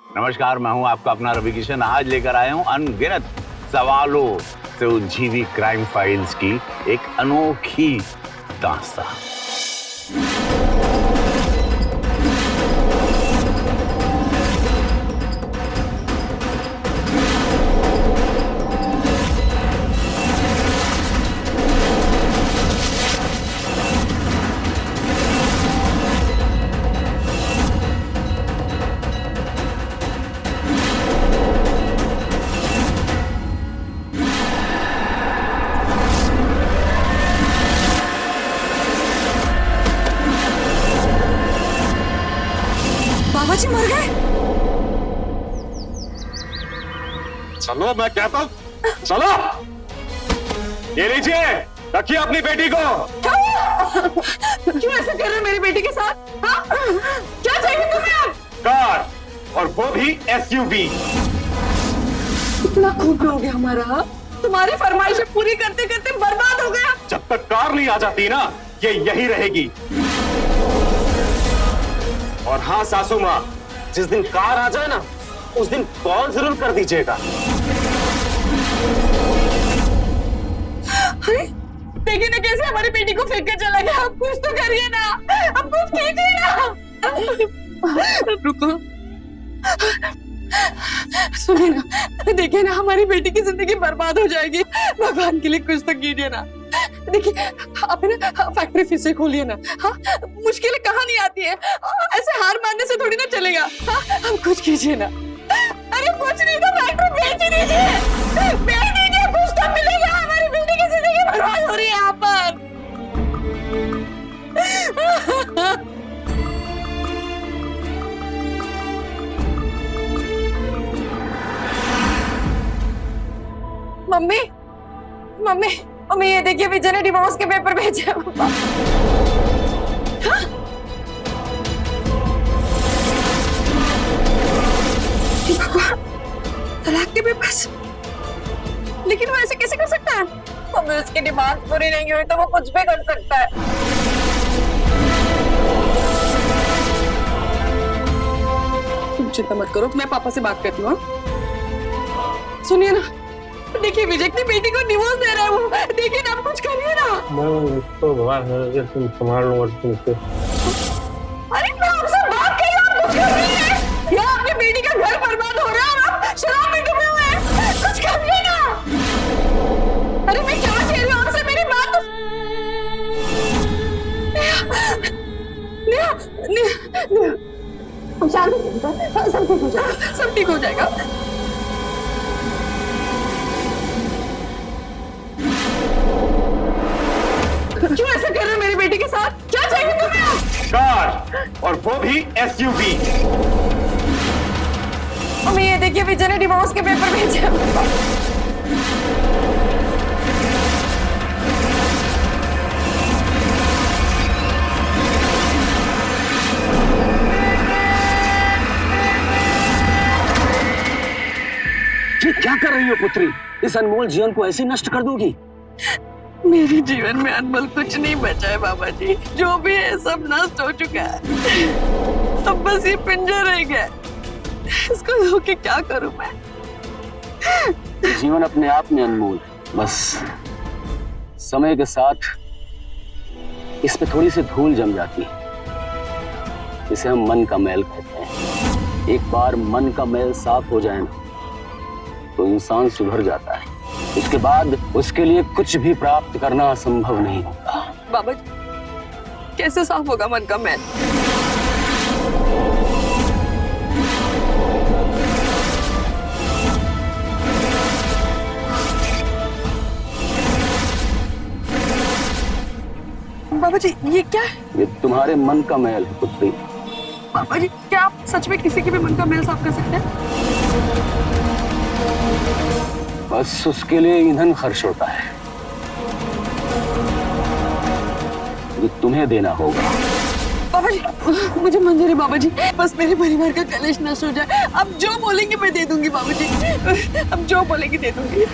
नमस्कार, मैं हूं आपका अपना रवि किशन। आज लेकर आया हूं अनगिनत सवालों से उलझी हुई क्राइम फाइल्स की एक अनोखी दास्तां। बाबा जी मर गए। चलो, मैं कहता हूं चलो। ये लीजिए, रखिए अपनी बेटी को। क्यों ऐसा कर रहे हो मेरी बेटी के साथ? हाँ? क्या चाहिए तुम्हें अब? कार, और वो भी SUV। इतना खूब हो गया हमारा, हाँ? तुम्हारी फरमाइशें पूरी करते करते बर्बाद हो गया। जब तक कार नहीं आ जाती ना, ये यही रहेगी। और हाँ सासू माँ, जिस दिन कार आ जाए ना, उस दिन कॉल जरूर कर दीजिएगा। अरे देखिए ना कैसे हमारी बेटी को फेंक कर चला गया। अब कुछ तो करिए ना, अब कुछ कीजिए ना। रुको, सुनिए ना, देखिए ना हमारी बेटी की जिंदगी बर्बाद हो जाएगी। भगवान के लिए कुछ तो कीजिए ना। देखिए आप ना फैक्ट्री फिर से खोलिए ना। हाँ, मुश्किलें कहाँ नहीं आती है, ऐसे हार मानने से थोड़ी ना चलेगा। हाँ, हम कुछ कीजिए ना। अरे कुछ नहीं तो फैक्ट्री बेच ही दीजिए, बेच दीजिए, कुछ तो मिलेगा। हमारी बेटी की जिंदगी बर्बाद हो रही है यहाँ पर। मम्मी मम्मी मम्मी, ये देखिए विजय ने डिवोर्स के पेपर भेजे। हाँ? तलाक के पेपर्स? लेकिन वो ऐसे कैसे कर सकता है? मम्मी, उसकी डिमांड पूरी नहीं हुई तो वो कुछ भी कर सकता है। तुम चिंता मत करो, मैं पापा से बात करती हूँ। सुनिए ना, देखिए विजय की बेटी को डिवोर्स दे रहा है वो। देखिए ना, आप कुछ करिए ना। तो तुम संभाल लो और तुमसे। अरे मैं आपसे बात कर रहा हूँ, कुछ कर रही है। यहाँ आपकी बेटी का घर बर्बाद हो रहा है और आप शराब में डूबे हुए हैं। कुछ करिए ना। अरे मैं क्या कह रही हूँ आपसे, मेरी बात तो। नेहा, नेहा, नेहा, शांत हो जाओ, सब ठीक हो जाएगा, सब ठीक हो जाएगा। क्यों ऐसा कर रहे हो मेरी बेटी के साथ? क्या चाहिए तुम्हें अब? कार, और वो भी SUV। मम्मी, ये देखिए विजय ने डिवोर्स के पेपर भेजे। ये क्या कर रही हो पुत्री? इस अनमोल जीवन को ऐसे नष्ट कर दोगी? मेरे जीवन में अनमोल कुछ नहीं बचा है बाबा जी। जो भी है सब नष्ट हो चुका है। अब बस ये पिंजर रह गया। इसको धोके क्या करूं मैं? जीवन अपने आप में अनमोल, बस समय के साथ इस पे थोड़ी सी धूल जम जाती है। इसे हम मन का मैल कहते हैं। एक बार मन का मैल साफ हो जाए ना, तो इंसान सुधर जाता है। उसके बाद उसके लिए कुछ भी प्राप्त करना असंभव नहीं होता। बाबा जी, कैसे साफ होगा मन का मैल? बाबा जी, ये क्या है? ये तुम्हारे मन का मैल है पुत्री। बाबा जी, क्या आप सच में किसी के भी मन का मैल साफ कर सकते हैं? बस उसके लिए ईंधन खर्च होता है, जो तुम्हें देना होगा। बाबा जी, मुझे मंजूर है बाबा जी, बस मेरे परिवार का कलेश नष्ट हो जाए। अब जो बोलेंगे मैं दे दूंगी बाबा जी, अब जो बोलेंगे दे दूंगी।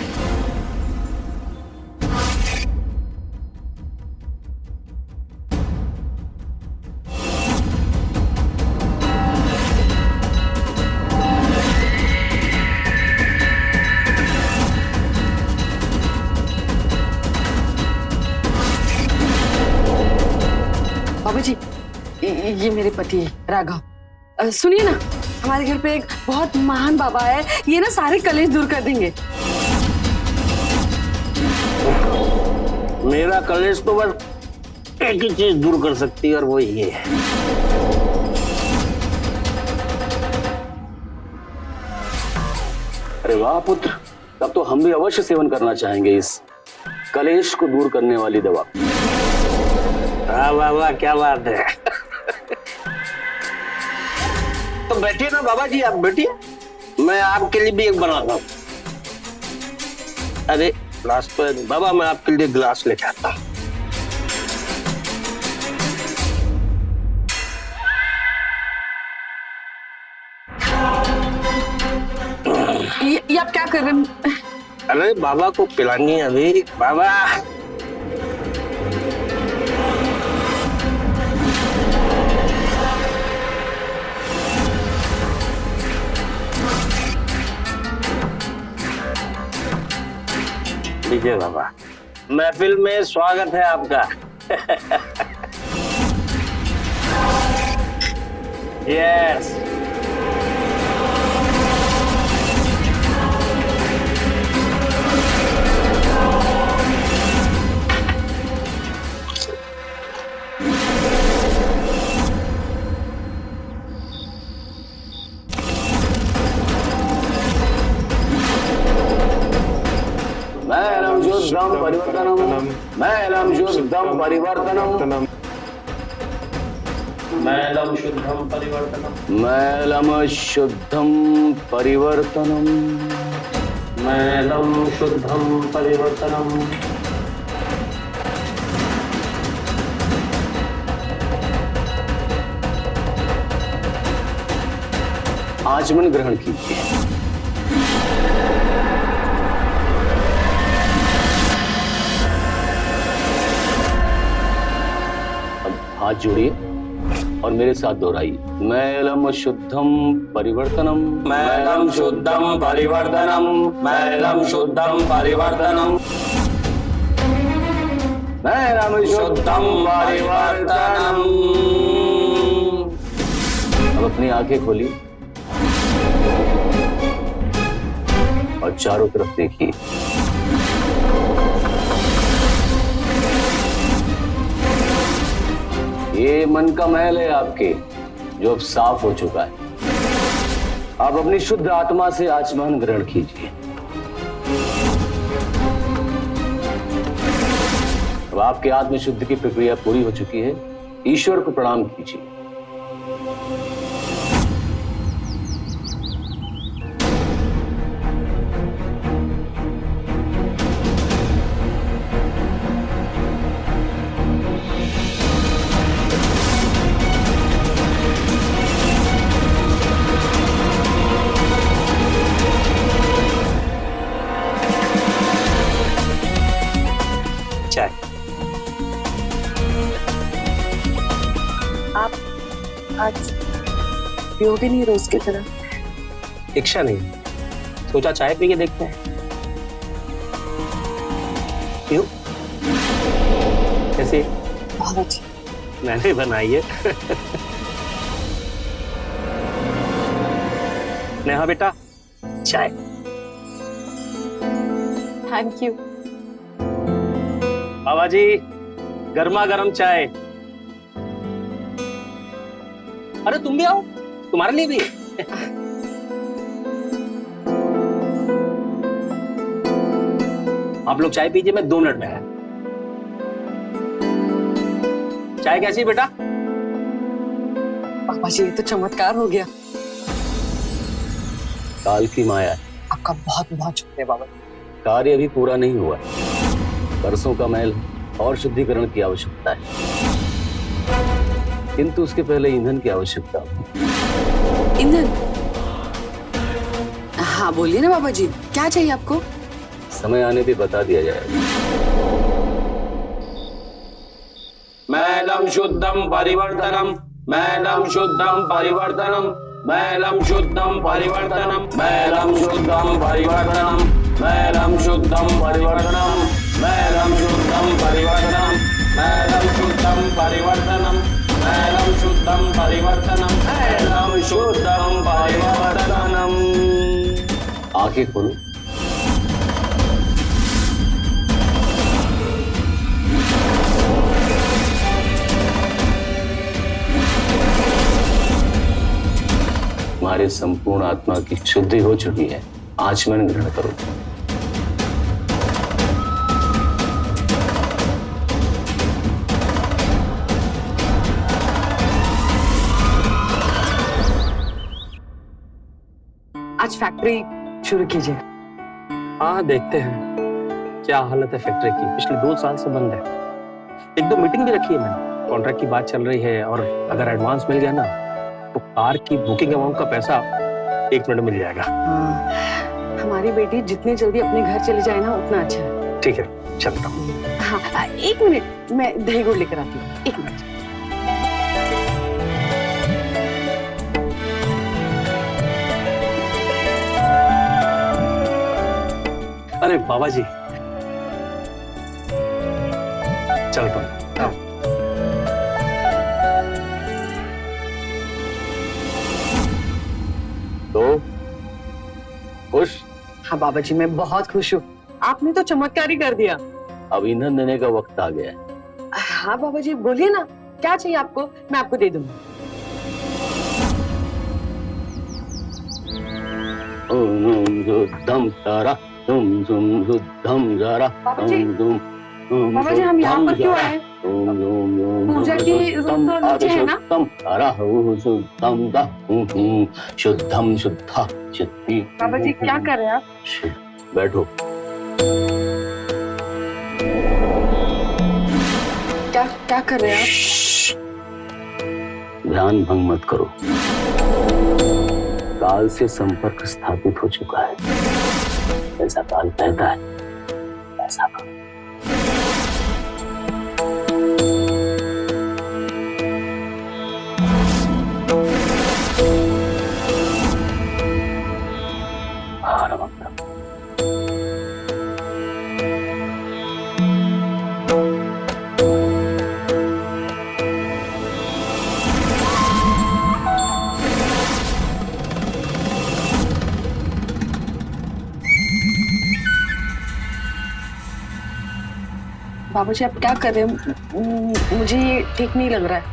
बाबा जी, ये मेरे पति है राघव। सुनिए ना, हमारे घर पे एक बहुत महान बाबा है, ये ना सारे कलेश दूर कर देंगे। मेरा कलेश तो बस एक ही चीज दूर कर सकती है और वो ये है। अरे वाह पुत्र, तब तो हम भी अवश्य सेवन करना चाहेंगे इस कलेश को दूर करने वाली दवा। वाह वाह वाह, क्या बात है। तो बैठिए ना बाबा जी, आप बैठिए, मैं आपके लिए भी एक बनाता हूँ। अरे ग्लास पर बाबा, मैं आपके लिए ग्लास लेके आता हूँ। ये आप क्या कर रहे हैं? अरे बाबा को पिलानी है अभी। बाबा लीजिए बाबा, महफिल में स्वागत है आपका। यस। मैलम शुद्धम परिवर्तनम, मैलम शुद्धम परिवर्तनम, मैलम शुद्धम परिवर्तनम, मैलम शुद्धम परिवर्तनम, मैलम शुद्धम परिवर्तनम। आचमन ग्रहण कीजिए। हाथ जोड़िए और मेरे साथ दोहराइए। मैलम शुद्धम परिवर्तनम, मैलम शुद्धम परिवर्तनम, मैलम शुद्धम परिवर्तनम, मैलम शुद्धम परिवर्तनम। अब अपनी आंखें खोलिए और चारों तरफ देखिए। ये मन का महल है आपके, जो अब साफ हो चुका है। आप अपनी शुद्ध आत्मा से आचमन ग्रहण कीजिए। अब आपके आत्म शुद्ध की प्रक्रिया पूरी हो चुकी है। ईश्वर को प्रणाम कीजिए। चाय। आप आज पियोगे नहीं रोज की तरह? इच्छा नहीं, सोचा चाय पी के देखते हैं। क्यों, कैसी? बहुत अच्छी। मैंने बनाई है। नेहा बेटा, चाय। Thank you. बाबा जी, गर्मा गर्म चाय। अरे तुम भी आओ, तुम्हारे लिए भी। आप लोग चाय पीजिए, मैं 2 मिनट में आया। चाय कैसी बेटा? पापा जी, ये तो चमत्कार हो गया। काल की माया है। आपका बहुत बहुत शुक्रिया बाबा। कार्य अभी पूरा नहीं हुआ है। परसों का मैल और शुद्धिकरण की आवश्यकता है, किंतु उसके पहले ईंधन की आवश्यकता है। ईंधन? हाँ बोलिए ना बाबा जी, क्या चाहिए आपको? समय आने पे बता दिया जाएगा। मैलम शुद्धम परिवर्तनम, मैलम शुद्धम परिवर्तनम, मैलम शुद्धम परिवर्तनम, मैलम शुद्धम परिवर्तनम, मैलम शुद्धम परिवर्तनम, मैलम शुद्धम परिवर्तनम, मैलम शुद्धम परिवर्तनम। मैलम शुद्धम परिवर्तनम, मैलम शुद्धम परिवर्तनम। आंखें खोलो। तुम्हारी संपूर्ण आत्मा की शुद्धि हो चुकी है। आचमन ग्रहण करो। आज फैक्ट्री शुरू कीजिए। हाँ देखते हैं क्या हालत है फैक्ट्री की। पिछले 2 साल से बंद है। 1-2 मीटिंग भी रखी है मैंने। कॉन्ट्रैक्ट की बात चल रही है और अगर एडवांस मिल गया ना तो कार की बुकिंग अमाउंट का पैसा 1 मिनट में मिल जाएगा। हमारी बेटी जितनी जल्दी अपने घर चली जाए ना उतना अच्छा है। ठीक है चलता हूँ। हाँ 1 मिनट, मैं दही गुड़ लेकर आती हूँ। 1 मिनट। अरे बाबा जी चलता हूँ। तो खुश? हाँ बाबा जी मैं बहुत खुश हूँ। आपने तो चमत्कार ही कर दिया। अब ईंधन देने का वक्त आ गया है। हाँ बाबा जी बोलिए ना, क्या चाहिए आपको, मैं आपको दे दूंगी। ओम शुद्धम सारा, तुम शुद्धम सारा। बाबा जी हम यहाँ पर क्यों आए? पूजा की रूम तो नीचे है ना? शुद्धम शुद्धा चित्ती। बाबा जी क्या कर रहे हैं आप? बैठो। क्या कर रहे हैं आप? ध्यान भंग मत करो। काल से संपर्क स्थापित हो चुका है। ऐसा काल कहता है ऐसा करो। बाबा जी आप क्या कर रहे हैं? मुझे ये ठीक नहीं लग रहा है।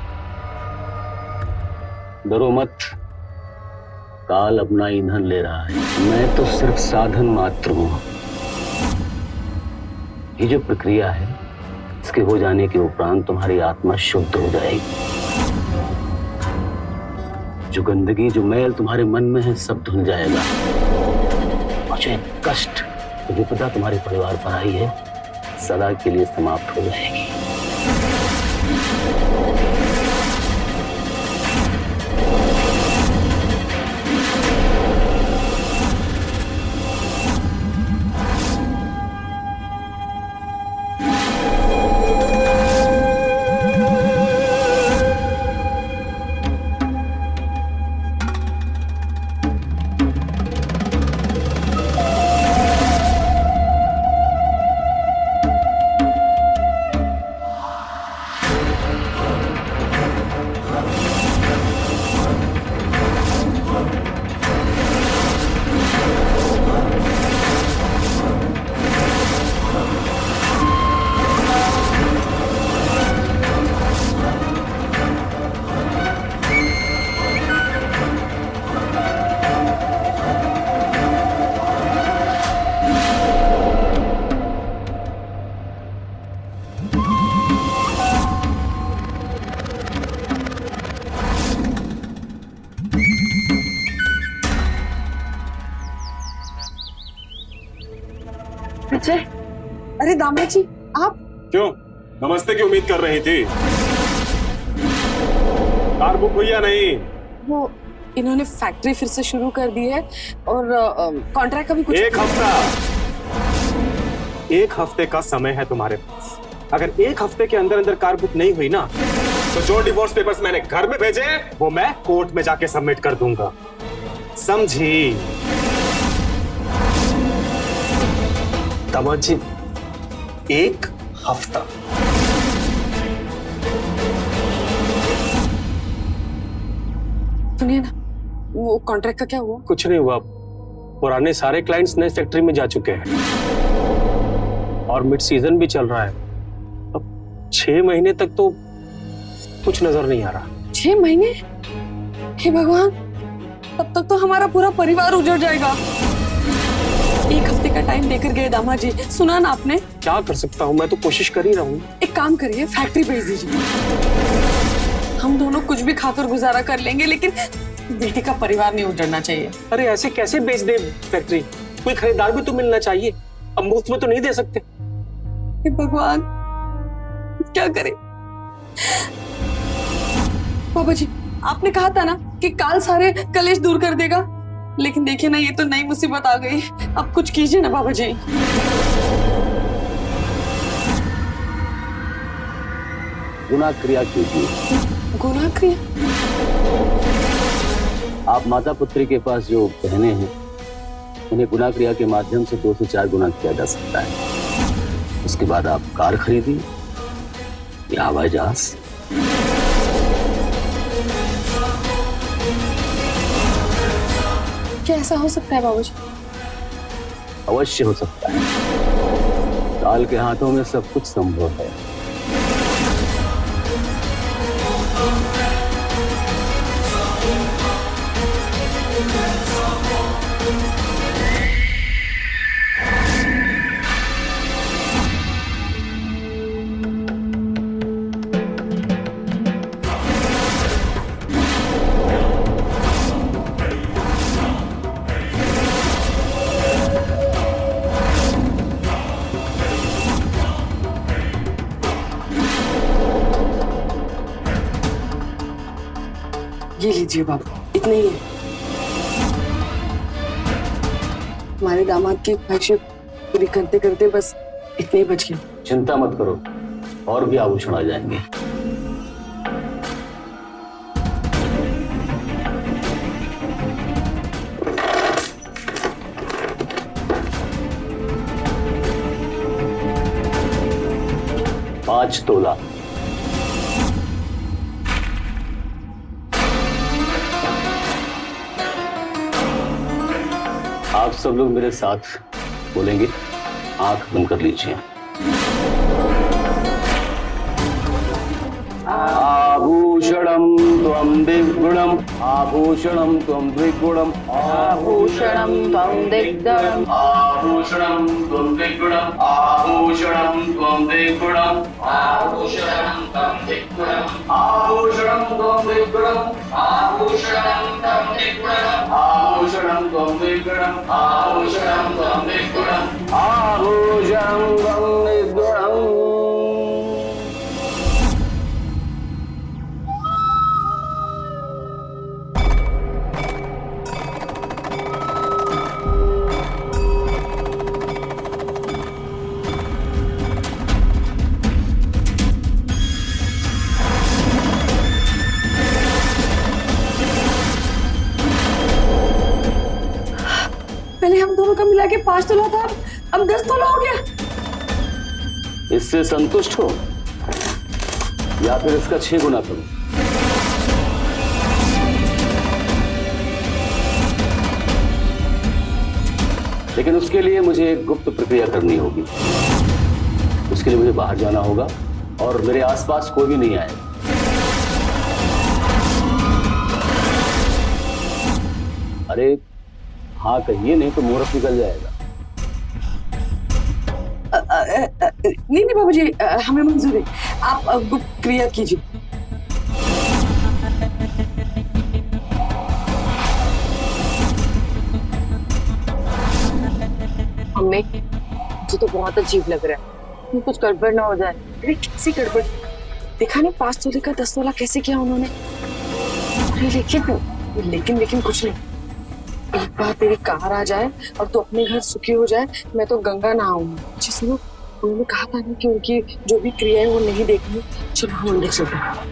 डरो मत, काल अपना ईंधन ले रहा है। मैं तो सिर्फ साधन मात्र हूं। ये जो प्रक्रिया है इसके हो जाने के उपरांत तुम्हारी आत्मा शुद्ध हो जाएगी। जो गंदगी जो मैल तुम्हारे मन में है सब धुल जाएगा। और जो कष्ट जो विपदा तुम्हारे परिवार पर आई है सदा के लिए समाप्त हो जाएगी। विजय, अरे दामाद जी आप क्यों नमस्ते की उम्मीद कर रही थी? कार बुक हुई या नहीं? वो इन्होंने फैक्ट्री फिर से शुरू कर दी है और कॉन्ट्रैक्ट का भी कुछ। एक हफ्ते का समय है तुम्हारे पास। अगर 1 हफ्ते के अंदर अंदर कार बुक नहीं हुई ना तो जो डिवोर्स पेपर्स मैंने घर में भेजे वो मैं कोर्ट में जाके सबमिट कर दूंगा, समझी? दामाद जी 1 हफ्ता। सुनिए ना, वो कॉन्ट्रैक्ट का क्या हुआ? कुछ नहीं हुआ, पुराने सारे क्लाइंट्स नए फैक्ट्री में जा चुके हैं और मिड सीजन भी चल रहा है। अब 6 महीने तक तो कुछ नजर नहीं आ रहा। 6 महीने? हे भगवान, तब तक तो हमारा पूरा परिवार उजड़ जाएगा। 1 हफ्ते का टाइम देकर गए दामाद जी, सुना ना आपने? क्या कर सकता हूँ, मैं तो कोशिश कर ही रहा हूँ। एक काम करिए, फैक्ट्री भेज दीजिए। हम दोनों कुछ भी खाकर गुजारा कर लेंगे, लेकिन बेटी का परिवार नहीं उजड़ना चाहिए। अरे ऐसे कैसे बेच दे फैक्ट्री? कोई खरीदार भी तो मिलना चाहिए, अब मुफ्त में तो नहीं दे सकते। हे भगवान, क्या करें? बाबा जी, आपने कहा था ना कि काल सारे कलेश दूर कर देगा, लेकिन देखिए ना, ये तो नई मुसीबत आ गई। अब कुछ कीजिए ना बाबा जी। गुनाह क्रिया कीजिए। गुनाह क्रिया? आप माता पुत्री के पास जो बहने हैं, उन्हें गुनाह क्रिया के माध्यम से 2 से 4 गुना किया जा सकता है। उसके बाद आप कार खरीदी या हवाई जहाज। क्या ऐसा हो सकता है बाबा जी? अवश्य हो सकता है। काल के हाथों में सब कुछ संभव है। ये लीजिए बाबा, इतने ही है। हमारे दामाद की ख्वाहिशें पूरी करते करते बस इतने ही बच गए। चिंता मत करो, और भी आभूषण आ जाएंगे। पांच तोला। आप सब लोग मेरे साथ बोलेंगे, आंख बंद कर लीजिए। आभूषणं त्वं दिग्गुणम्, आभूषणं त्वं द्विगुणम्, आभूषणं त्वं दिग्गुणम्, आभूषणं त्वं दिग्गुणम्, आभूषणं त्वं दिग्गुणम्, आभूषणं त्वं दिग्गुणम्, आभूषणं त्वं दिग्गुणम्, आभूषणं त्वं दिग्गुणम्, आभूषणं त्वं दिग्गुणम्, आभूषणं त्वं दिग्गुणम्, आभूषणं त्वं दिग्गुणम्। पहले हम दोनों का मिला के 5 तोला था, अब 10 तोला हो गया। इससे संतुष्ट हो या फिर इसका 6 गुना करो? लेकिन उसके लिए मुझे एक गुप्त प्रक्रिया करनी होगी। उसके लिए मुझे बाहर जाना होगा और मेरे आसपास कोई भी नहीं आएगा। अरे हाँ कहिए, नहीं तो मुहूर्त निकल जाएगा। नहीं नहीं बाबा जी, हमें मंजूर है। आप गुप्त क्रिया कीजिए। हमें मुझे तो बहुत अजीब लग रहा है, कुछ गड़बड़ ना हो जाए। अरे कैसी गड़बड़? देखा नहीं 5 तोले का 10 तोला कैसे किया उन्होंने? अरे लेकिन कुछ नहीं। एक बार तेरी कार आ जाए और तू अपने घर सुखी हो जाए, मैं तो गंगा नहाऊंगी। जिसने उन्होंने कहा था ना कि उनकी जो भी क्रिया है वो नहीं देखनी। चलो हम अंदर चलते हैं।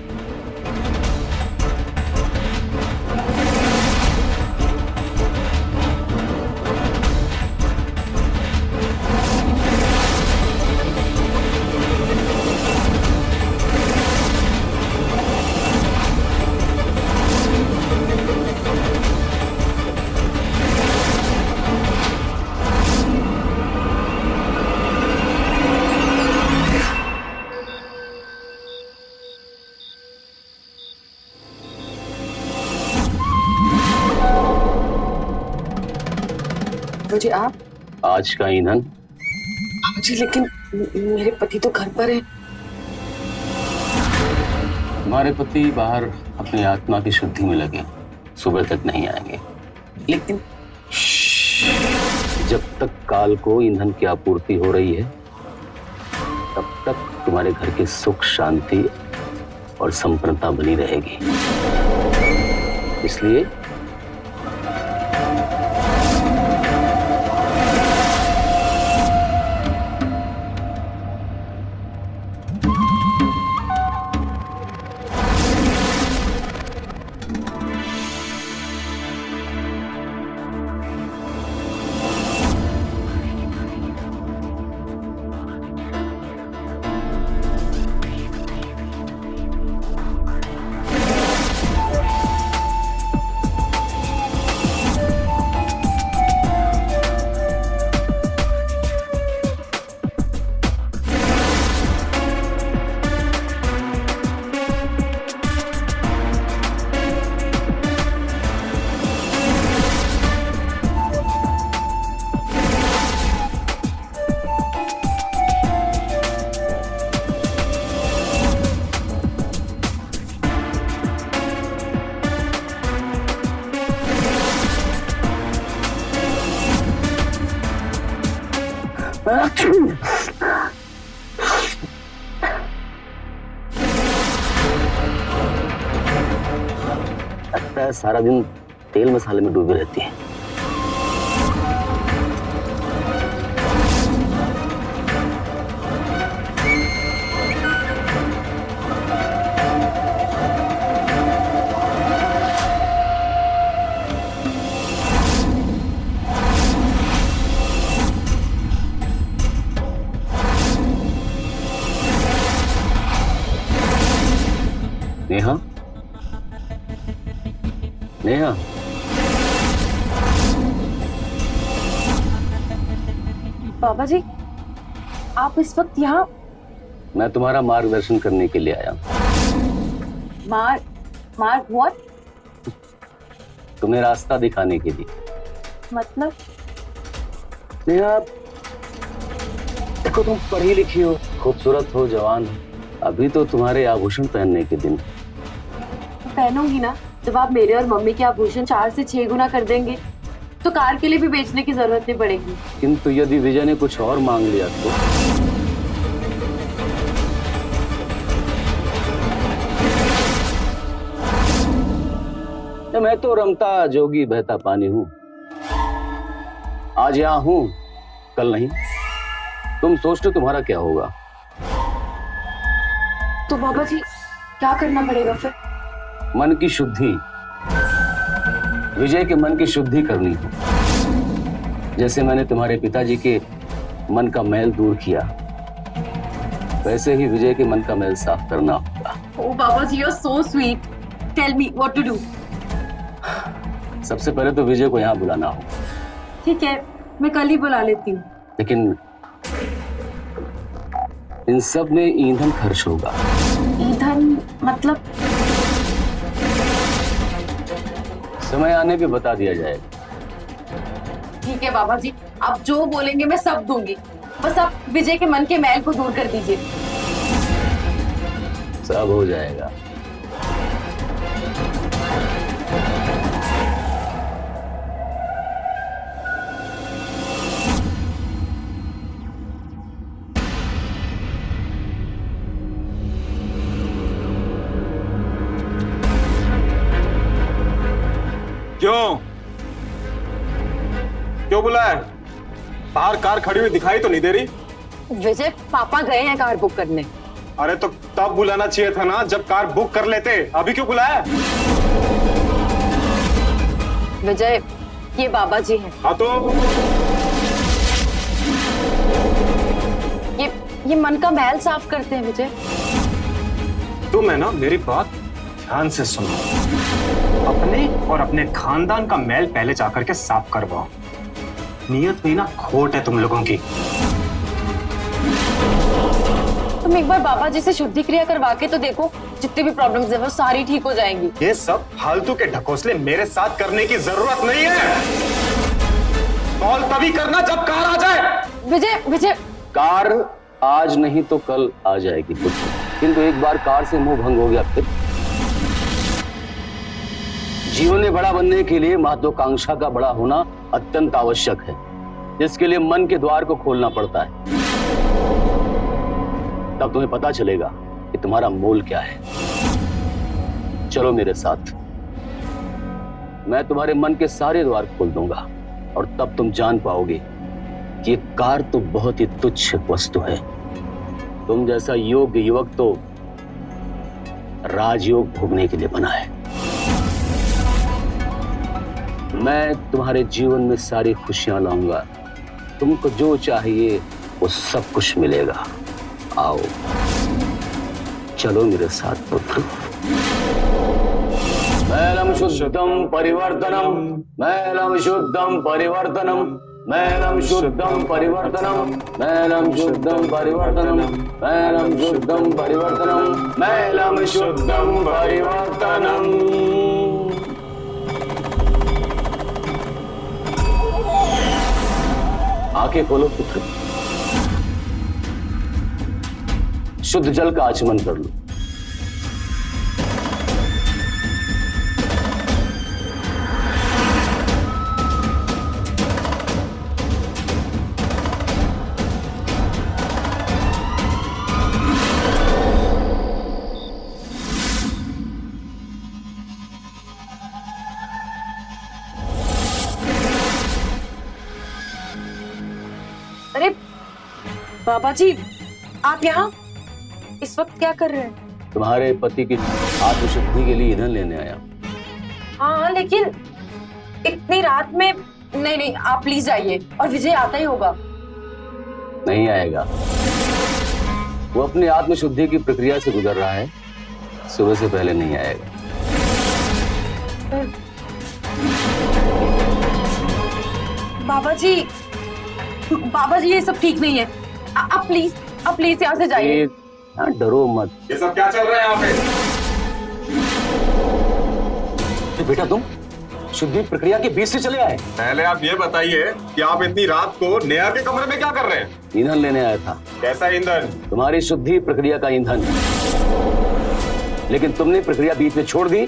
बाबूजी आप? आज का ईंधन बाबूजी लेकिन मेरे पति तो घर पर है। तुम्हारे पति बाहर अपनी आत्मा की शुद्धि में लगे, सुबह तक नहीं आएंगे। लेकिन जब तक काल को ईंधन की आपूर्ति हो रही है तब तक तुम्हारे घर की सुख शांति और संपन्नता बनी रहेगी। इसलिए लगता है सारा दिन तेल मसाले में डूबी रहती है। नेहा, नेहा, बाबा जी आप इस वक्त यहाँ? मैं तुम्हारा मार्गदर्शन करने के लिए आया हूं। मार्ग व्हाट? तुम्हें रास्ता दिखाने के लिए। मतलब? नेहा, देखो तुम पढ़ी लिखी हो, खूबसूरत हो, जवान हो, अभी तो तुम्हारे आभूषण पहनने के दिन। पहनूंगी ना, जब आप मेरे और मम्मी के आभूषण 4 से 6 गुना कर देंगे तो कार के लिए भी बेचने की जरूरत नहीं पड़ेगी। किंतु यदि विजय ने कुछ और मांग लिया तो मैं तो रमता जोगी बहता पानी हूं। आज यहां हूं, कल नहीं। तुम सोचते तुम्हारा क्या होगा? तो बाबा जी क्या करना पड़ेगा फिर? मन की शुद्धि, विजय के मन की शुद्धि करनी हो। जैसे मैंने तुम्हारे पिताजी के मन का मैल दूर किया, वैसे ही विजय के मन का मैल साफ करना होगा। ओह बाबा जी, you are so sweet. Tell me what to do. सबसे पहले तो विजय को यहाँ बुलाना हो। ठीक है, मैं कल ही बुला लेती हूँ। लेकिन इन सब में ईंधन खर्च होगा। ईंधन मतलब? समय आने पे बता दिया जाएगा। ठीक है बाबा जी, आप जो बोलेंगे मैं सब दूंगी, बस आप विजय के मन के मैल को दूर कर दीजिए। सब हो जाएगा। क्यों बुलाया? बाहर कार खड़ी हुई दिखाई तो नहीं दे रही। विजय पापा गए हैं कार बुक करने। अरे तो तब बुलाना चाहिए था ना, जब कार बुक कर लेते। अभी क्यों बुलाया? विजय, ये बाबा जी हैं। हाँ तो ये मन का महल साफ करते हैं विजय। तुम है ना, मेरी बात ध्यान से सुनो। अपने और अपने खानदान का मैल पहले जाकर के साफ करवाओ। नियत में ना खोट है तुम लोगों की। तुम एक बार बाबा जी से शुद्धि क्रिया करवा के तो देखो, जितनी भी प्रॉब्लम्स है वो सारी ठीक हो जाएंगी। ये सब फालतू के ढकोसले मेरे साथ करने की जरूरत नहीं है। कॉल तभी करना जब कार आ जाए। विजय विजय कार आज नहीं तो कल आ जाएगी पुत्र, किंतु एक बार कार से मोह भंग हो गया फिर जीवन में बड़ा बनने के लिए महत्वाकांक्षा का बड़ा होना अत्यंत आवश्यक है, जिसके लिए मन के द्वार को खोलना पड़ता है। तब तुम्हें पता चलेगा कि तुम्हारा मोल क्या है। चलो मेरे साथ, मैं तुम्हारे मन के सारे द्वार खोल दूंगा और तब तुम जान पाओगे कि ये कार तो बहुत ही तुच्छ वस्तु है। तुम जैसा योग्य युवक तो राजयोग भोगने के लिए बना है। मैं तुम्हारे जीवन में सारी खुशियां लाऊंगा, तुमको जो चाहिए वो सब कुछ मिलेगा। आओ चलो मेरे साथ पुत्र। मैलम शुद्धम परिवर्तनम, मैलम शुद्धम परिवर्तनम, मैलम शुद्धम परिवर्तनम, मैलम शुद्धम परिवर्तनम, मैलम शुद्धम परिवर्तनम, मैलम शुद्धम परिवर्तनम। आंखें खोलो पुत्र, शुद्ध जल का आचमन कर लो। अरे बाबा जी, आप यहाँ इस वक्त क्या कर रहे हैं? तुम्हारे पति की आत्मशुद्धि के लिए ईंधन लेने आया। हाँ लेकिन इतनी रात में नहीं नहीं, आप प्लीज जाइए, और विजय आता ही होगा। नहीं आएगा, वो अपनी आत्मशुद्धि की प्रक्रिया से गुजर रहा है, सुबह से पहले नहीं आएगा। बाबा जी ये सब ठीक नहीं है। आप प्लीज यहाँ से जाइए। डरो मत। ये सब क्या चल रहा है यहाँ पे? बेटा तुम शुद्धि प्रक्रिया के बीच से चले आए। पहले आप ये बताइए कि आप इतनी रात को नेहा के कमरे में क्या कर रहे हैं? ईंधन लेने आया था। कैसा ईंधन? तुम्हारी शुद्धि प्रक्रिया का ईंधन, लेकिन तुमने प्रक्रिया बीच में छोड़ दी,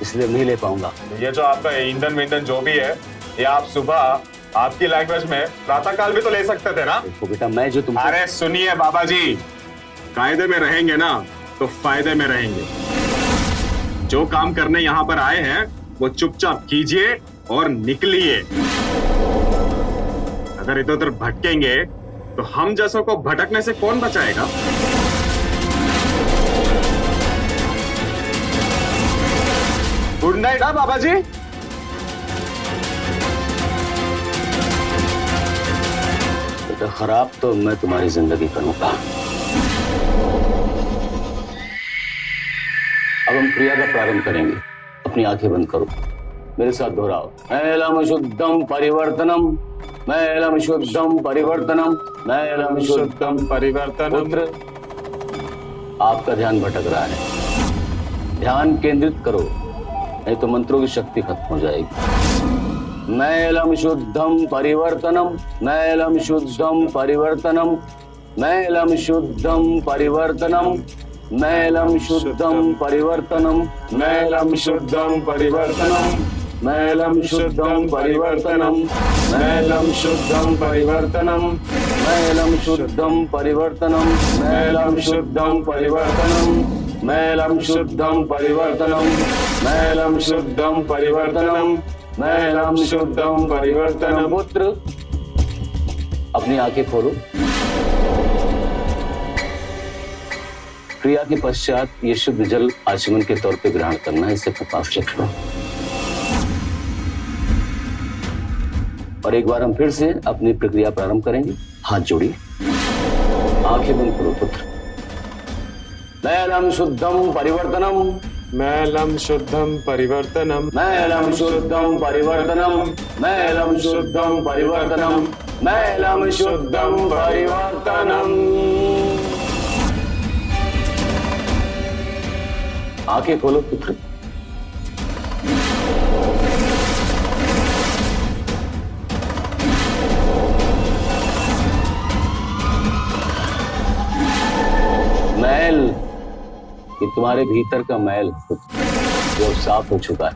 इसलिए नहीं ले पाऊंगा। ये जो आपका ईंधन जो भी है, ये आप सुबह आपकी लैंग्वेज में प्रातः काल भी तो ले सकते थे ना? देखो बेटा, मैं जो तुम अरे सुनिए बाबा जी, कायदे में रहेंगे ना तो फायदे में रहेंगे। जो काम करने यहाँ पर आए हैं वो चुपचाप कीजिए और निकलिए। अगर इधर उधर भटकेंगे तो हम जैसों को भटकने से कौन बचाएगा? Good night. हाँ बाबा जी। बेटा खराब तो मैं तुम्हारी जिंदगी करूंगा। अब हम क्रिया का प्रारंभ करेंगे। अपनी आंखें बंद करो, मेरे साथ दोहराओ। मैलम शुद्धम परिवर्तनम, मैलम शुद्धम परिवर्तनम, मैलम शुद्धम परिवर्तनम। पुत्र, आपका ध्यान भटक रहा है, ध्यान केंद्रित करो, नहीं तो मंत्रों की शक्ति खत्म हो जाएगी। मैलम शुद्धम परिवर्तनम, मैलम शुद्धम परिवर्तनम, मैलम शुद्धम परिवर्तनम, मैलम शुद्धम परिवर्तनम, मैलम शुद्धम परिवर्तनम, मैलम शुद्धम परिवर्तनम, मैलम शुद्धम परिवर्तनम, मैलम शुद्धम परिवर्तनम, मैलम शुद्धम परिवर्तनम, मैलम शुद्धम परिवर्तनम, मैलम शुद्धम परिवर्तनम, मैलम शुद्धम परिवर्तनम। पुत्र, अपनी आंखें खोलो। क्रिया के पश्चात ये शुद्ध जल आचमन के तौर पे ग्रहण करना है, इसे पास रखना। और एक बार हम फिर से अपनी प्रक्रिया प्रारंभ करेंगे। हाथ जोड़िए, आंखें बंद करो पुत्र। मैलम शुद्धम परिवर्तनम, मैलम शुद्धम परिवर्तनम, मैलम शुद्धम परिवर्तनम, मैलम शुद्धम परिवर्तनम, मैलम शुद्धम परिवर्तनम। आंखें खोलो पुत्र। मैल कि तुम्हारे भीतर का मैल जो साफ हो चुका है।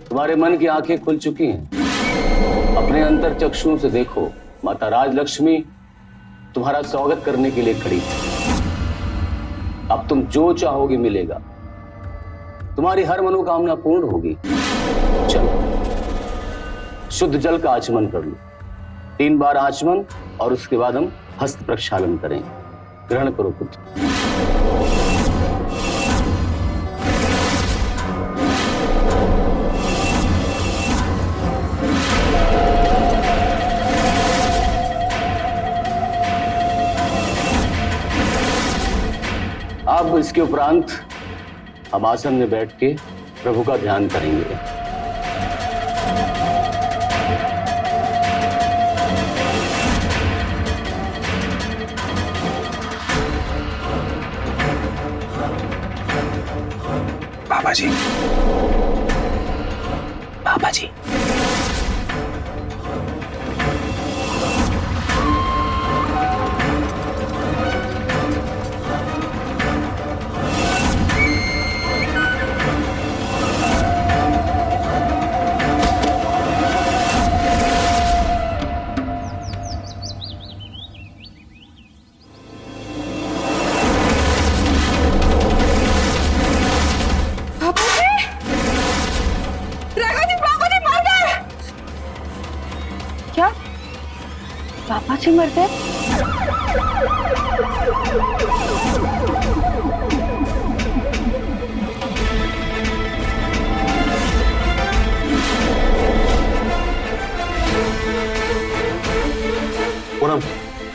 तुम्हारे मन की आंखें खुल चुकी हैं। अपने अंतर चक्षुओं से देखो, माता राजलक्ष्मी तुम्हारा स्वागत करने के लिए खड़ी है। अब तुम जो चाहोगे मिलेगा। तुम्हारी हर मनोकामना पूर्ण होगी। चलो शुद्ध जल का आचमन कर लो। 3 बार आचमन और उसके बाद हम हस्त प्रक्षालन करेंगे। ग्रहण करो पुत्र। अब इसके उपरांत हम आसन में बैठ के प्रभु का ध्यान करेंगे। बाबा जी, बाबा जी, क्या पापा जी मर गए? पूनम,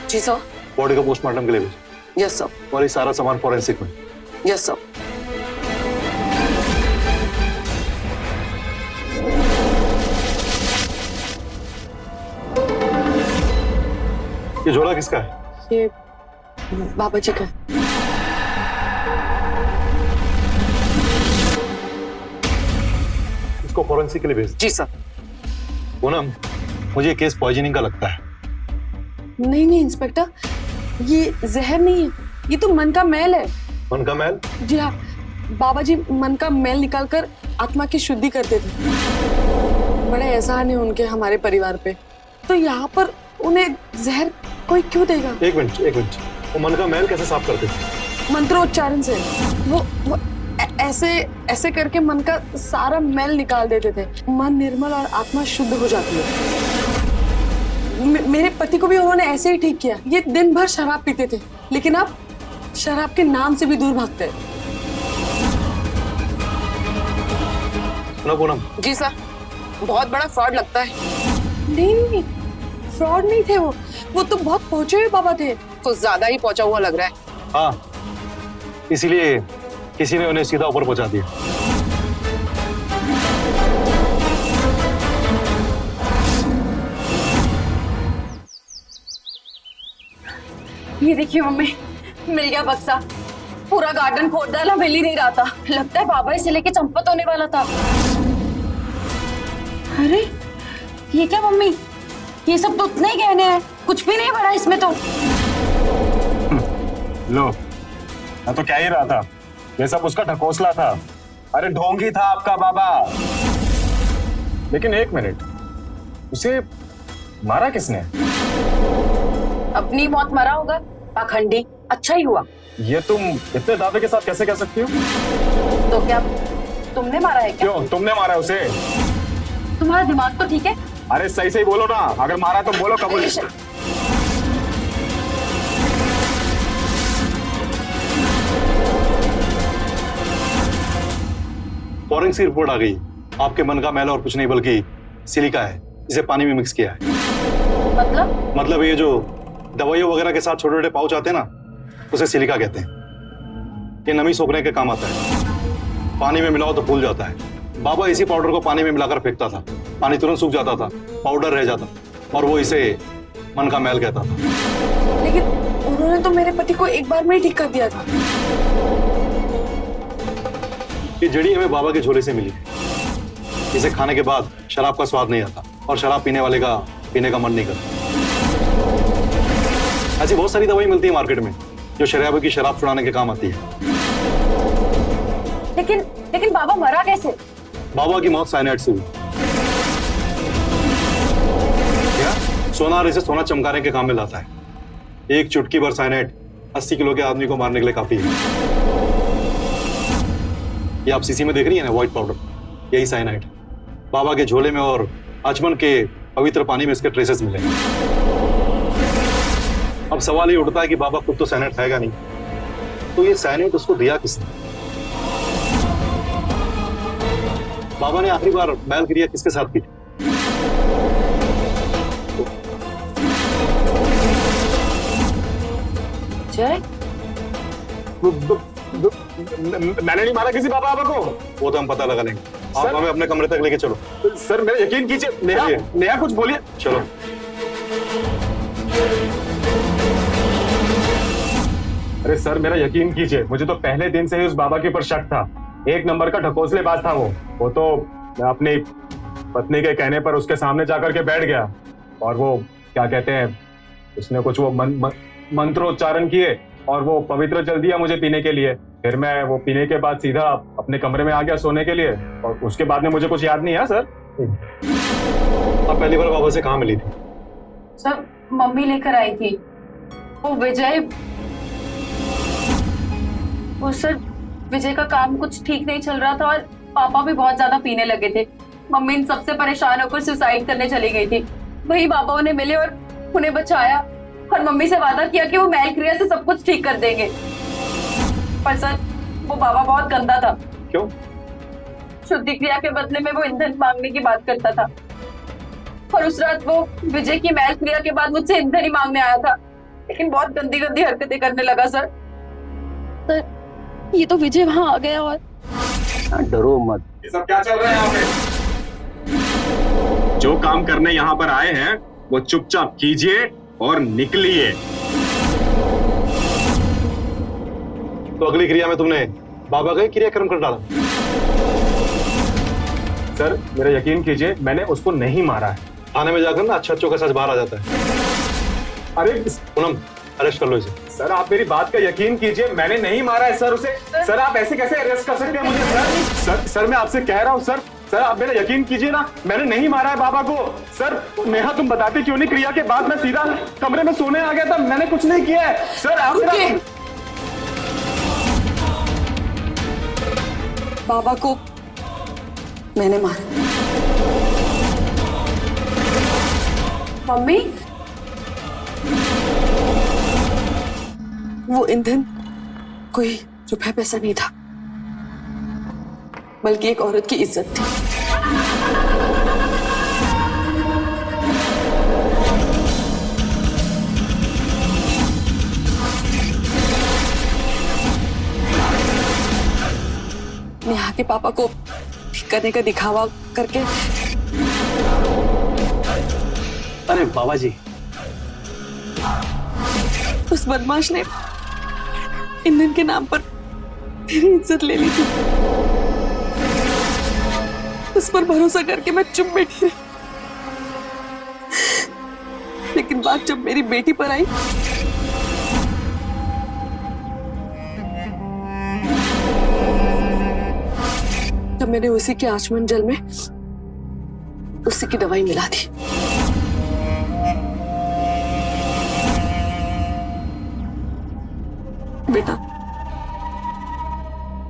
जी सर। बॉडी को पोस्टमार्टम के लिए भेज यस सर। और ये सारा सामान फॉरेंसिक में। Yes sir. ये झोला किसका है? ये बाबा जी का। इसको फॉरेंसिक के लिए भेज। जी सर। पूनम, मुझे ये केस पॉइजनिंग का लगता है। नहीं नहीं इंस्पेक्टर, ये जहर नहीं है, ये तो मन का मैल है। मन का मैल? जी हाँ, बाबा जी मन का मैल निकालकर आत्मा की शुद्धि करते थे। बड़े एहसान है उनके हमारे परिवार पे, तो यहाँ पर उन्हें जहर कोई क्यों देगा? एक मिनट, वो मन का मैल कैसे साफ करते थे? मंत्रोच्चारण से। वो ऐसे करके मन का सारा मैल निकाल देते थे। मन निर्मल और आत्मा शुद्ध हो जाती है। मेरे पति को भी उन्होंने ऐसे ही ठीक किया। ये दिन भर शराब पीते थे, लेकिन अब शराब के नाम से भी दूर भागते हैं। पूनम, जी सर, बहुत बड़ा फ्रॉड लगता है। नहीं, फ्रॉड नहीं थे वो तो बहुत पहुंचे हुए बाबा थे। कुछ ज्यादा ही पहुंचा हुआ लग रहा है। हाँ, इसीलिए किसी ने उन्हें सीधा ऊपर पहुंचा दिया। ये देखिए मम्मी, मिल गया बक्सा। पूरा गार्डन खोद डाला, मिल ही नहीं रहा था। लगता है बाबा इसे लेके चंपत होने वाला था। अरे ये क्या मम्मी, ये सब तो उतने ही गहने हैं, कुछ भी नहीं पड़ा इसमें तो। लो, मैं तो क्या ही रहा था, ये सब उसका ढकोसला था। अरे ढोंगी था आपका बाबा। लेकिन एक मिनट, उसे मारा किसने? अपनी मौत मरा होगा पाखंडी। अच्छा ही हुआ। ये तुम इतने दावे के साथ कैसे कह सकती हो? तो क्या तुमने मारा है क्या? क्यों, तुमने मारा है उसे? तुम्हारा दिमाग तो ठीक है? अरे सही सही बोलो ना, अगर मारा तो बोलो कबूल। फॉरेंसिक रिपोर्ट आ गई। आपके मन का मैल और कुछ नहीं बल्कि सिलिका है। इसे पानी में मिक्स किया है। मतलब ये जो दवाइयों वगैरह के साथ छोटे छोटे पाउच आते हैं ना, उसे सिलिका कहते हैं। ये नमी सोखने के काम आता है। पानी में मिलाओ तो फूल जाता है। बाबा इसी पाउडर को पानी में मिलाकर फेंकता था। पानी तुरंत सूख जाता था, पाउडर रह जाता और वो इसे मन का मैल कहता था। लेकिन उन्होंने तो मेरे पति को एक बार में ही ठीक कर दिया था। ये जड़ी हमें बाबा के झोले से मिली। इसे खाने के बाद शराब का स्वाद नहीं आता और शराब पीने वाले का पीने का मन नहीं करता। ऐसी बहुत सारी दवाई मिलती है मार्केट में, जो शराबी की शराब छुड़ाने के काम आती है। लेकिन लेकिन बाबा मरा कैसे? बाबा की मौत साइनाइड से हुई। क्या? सोनार इसे सोना चमकाने के काम में लाता है। एक चुटकी भर साइनाइड 80 किलो के आदमी को मारने के लिए काफी है। ये आप सीसी में देख रही है ना, व्हाइट पाउडर, यही साइनाइड। बाबा के झोले में और आचमन के पवित्र पानी में इसके ट्रेसेस मिले। अब सवाल ये उठता है कि बाबा खुद तो साइनाइड खाएगा नहीं, तो ये साइनाइड उसको दिया किसने? बाबा ने आखिरी बार बैल क्रिया किसके साथ की थी? जय, मैंने नहीं मारा किसी बाबा को। वो तो हम पता लगा लेंगे। आप हमें अपने कमरे तक लेके चलो। सर मेरा यकीन कीजिए। नेहा, चलिए। नेहा कुछ बोलिए। चलो। अरे सर मेरा यकीन कीजिए, मुझे तो पहले दिन से ही उस बाबा के ऊपर शक था। एक नंबर का ढकोसलेबाज था वो तो मैं अपनी पत्नी के कहने पर उसके सामने जाकर के बैठ गया और वो क्या कहते हैं, उसने कुछ वो मंत्रोच्चारण किए और वो पवित्र जल दिया मुझे पीने के लिए। फिर मैं वो पीने के बाद सीधा अपने कमरे में आ गया सोने के लिए और उसके बाद में मुझे कुछ याद नहीं है सर। आप पहली बार बाबा से कहाँ मिली थी? सर मम्मी लेकर आई थी। वो विजय का काम कुछ ठीक नहीं चल रहा था और पापा भी बहुत ज्यादा पीने लगे थे। मम्मी इन सबसे परेशान होकर सुसाइड करने चली गई थी। वही बाबा उन्हें मिले और उन्हें बचाया और मम्मी से वादा किया कि वो मैल क्रिया से सब कुछ ठीक कर देंगे। पर सर वो बाबा बहुत गंदा था। क्यों? शुद्धि क्रिया के बदले में वो ईंधन मांगने की बात करता था और उस रात वो विजय की मैल क्रिया के बाद मुझसे ईंधन ही मांगने आया था, लेकिन बहुत गंदी गंदी हरकतें करने लगा। सर ये तो विजय वहां आ गया और डरो मत। ये सब क्या चल रहा है यहाँ पे? जो काम करने यहाँ पर आए हैं वो चुपचाप कीजिए और निकलिए। तो अगली क्रिया में तुमने बाबा का ही क्रियाक्रम कर डाला। सर मेरा यकीन कीजिए, मैंने उसको नहीं मारा है। थाने में जाकर ना अच्छा का सच बाहर आ जाता है। अरे पूनम, अरेस्ट कर लो इसे। सर आप मेरी बात का यकीन कीजिए, मैंने नहीं मारा है सर उसे। सर आप ऐसे कैसे अरेस्ट कर सकते हैं मुझे? सर मैं आपसे कह रहा हूँ सर आप मेरा यकीन कीजिए ना, मैंने नहीं मारा है बाबा को। सर नेहा तुम बताते क्यों नहीं? क्रिया के बाद मैं सीधा कमरे में सोने आ गया था, मैंने कुछ नहीं किया है। सर आप बाबा को मैंने मारा। मम्मी वो ईंधन कोई रुपया पैसा नहीं था, बल्कि एक औरत की इज्जत थी। नेहा के पापा को ठीक करने का दिखावा करके। अरे बाबा जी, उस बदमाश ने ईंधन के नाम पर मेरी इज्जत ले ली थी। उस पर भरोसा करके मैं चुप बैठी रही, लेकिन बात जब मेरी बेटी पर आई तब मैंने उसी के आचमन जल में उसी की दवाई मिला दी। बेटा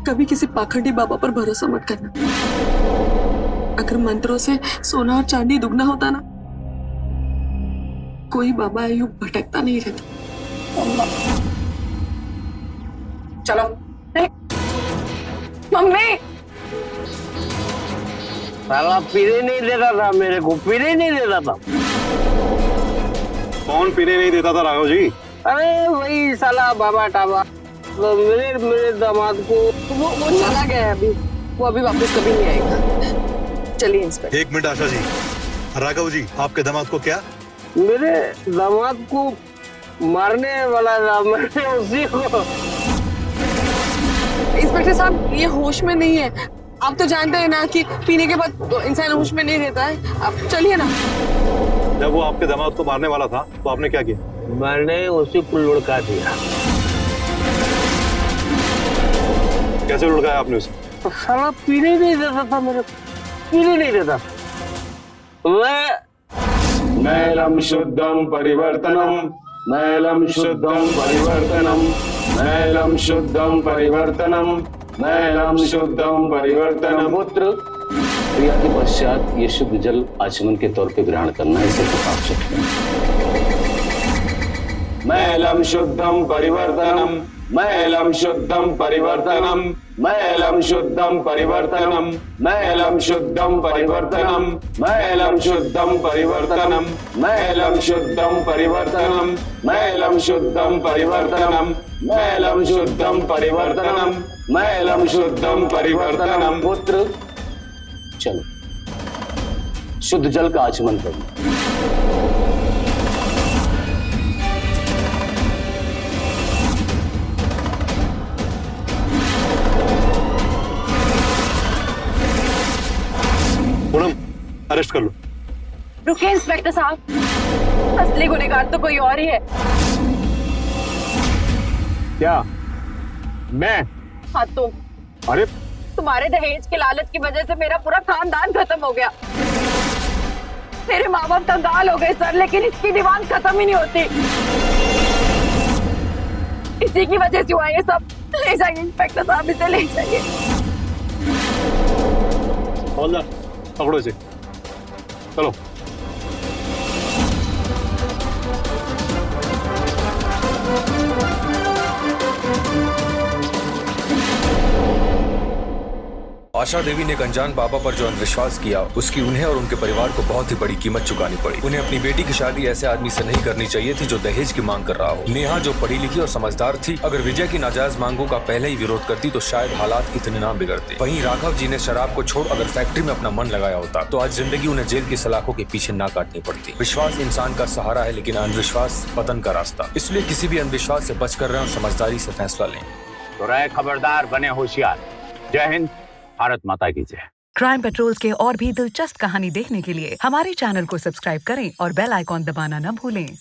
कभी किसी पाखंडी बाबा पर भरोसा मत करना। अगर मंत्रों से सोना और चांदी दुगना होता ना, कोई बाबा यूं भटकता नहीं रहता। चलो। मम्मी साला पीने नहीं देता था, मेरे को पीने नहीं देता था। कौन पीने नहीं देता था राघव जी? अरे वही साला बाबा टाबा। तो मेरे दामाद को वो चला गया है अभी, वो अभी वापस कभी नहीं आएगा। चलिए इंस्पेक्टर। एक मिनट आशा जी। राघव जी, आपके दामाद को क्या? मेरे दामाद को मारने वाला था, मैंने उसी को। इंस्पेक्टर साहब ये होश में नहीं है, आप तो जानते हैं ना कि पीने के बाद तो इंसान होश में नहीं रहता है। आप चलिए ना। जब वो आपके दामाद को मारने वाला था तो आपने क्या किया? मैंने उसी को लुढ़का दिया। कैसे लुढ़काया आपने उसे? तो साला पीने नहीं देता था मेरे को, पीने नहीं देता। मैलम शुद्धम परिवर्तनम, मैलम शुद्धम परिवर्तनम, मैलम शुद्धम परिवर्तनम, मैलम शुद्धम परिवर्तनम। पुत्र, क्रिया के पश्चात ये शुद्ध जल आचमन के तौर पे ग्रहण करना है, इसे प्रताप चक्र। मैलम शुद्धम परिवर्तनम, मैलम शुद्धम परिवर्तनम, मैलम शुद्धम परिवर्तनम, मैलम शुद्धम परिवर्तनम, मैलम शुद्धम परिवर्तनम, मैलम शुद्धम परिवर्तनम, मैलम शुद्धम परिवर्तनम, मैलम शुद्धम परिवर्तनम, मैलम शुद्धम परिवर्तनम। पुत्र, चलो शुद्ध जल का आचमन करो। पूनम, अरेस्ट कर लो। रुकिए इंस्पेक्टर साहब, असली गुनहगार तो कोई और ही है। क्या मैं? हाँ तुम। अरे तुम्हारे दहेज के लालच की वजह से मेरा पूरा खानदान खत्म हो गया। मेरे माँ बाप कंगाल हो गए सर, लेकिन इसकी डिमांड खत्म ही नहीं होती। इसी की वजह से हुआ ये सब। ले जाइए इंस्पेक्टर साहब, इसे ले जाइए। हवलदार, पकड़ो इसे, चलो। आशा देवी ने एक अनजान बाबा पर जो अंधविश्वास किया, उसकी उन्हें और उनके परिवार को बहुत ही बड़ी कीमत चुकानी पड़ी। उन्हें अपनी बेटी की शादी ऐसे आदमी से नहीं करनी चाहिए थी जो दहेज की मांग कर रहा हो। नेहा जो पढ़ी लिखी और समझदार थी, अगर विजय की नाजायज मांगों का पहले ही विरोध करती तो शायद हालात इतने ना बिगड़ते। वहीं राघव जी ने शराब को छोड़ अगर फैक्ट्री में अपना मन लगाया होता तो आज जिंदगी उन्हें जेल की सलाखों के पीछे ना काटनी पड़ती। विश्वास इंसान का सहारा है, लेकिन अंधविश्वास पतन का रास्ता। इसलिए किसी भी अंधविश्वास से बचकर रहें और समझदारी से फैसला लें। तो रहे खबरदार, बने होशियार। जय हिंद, भारत माता की जय। क्राइम पेट्रोल्स के और भी दिलचस्प कहानी देखने के लिए हमारे चैनल को सब्सक्राइब करें और बेल आइकॉन दबाना न भूलें।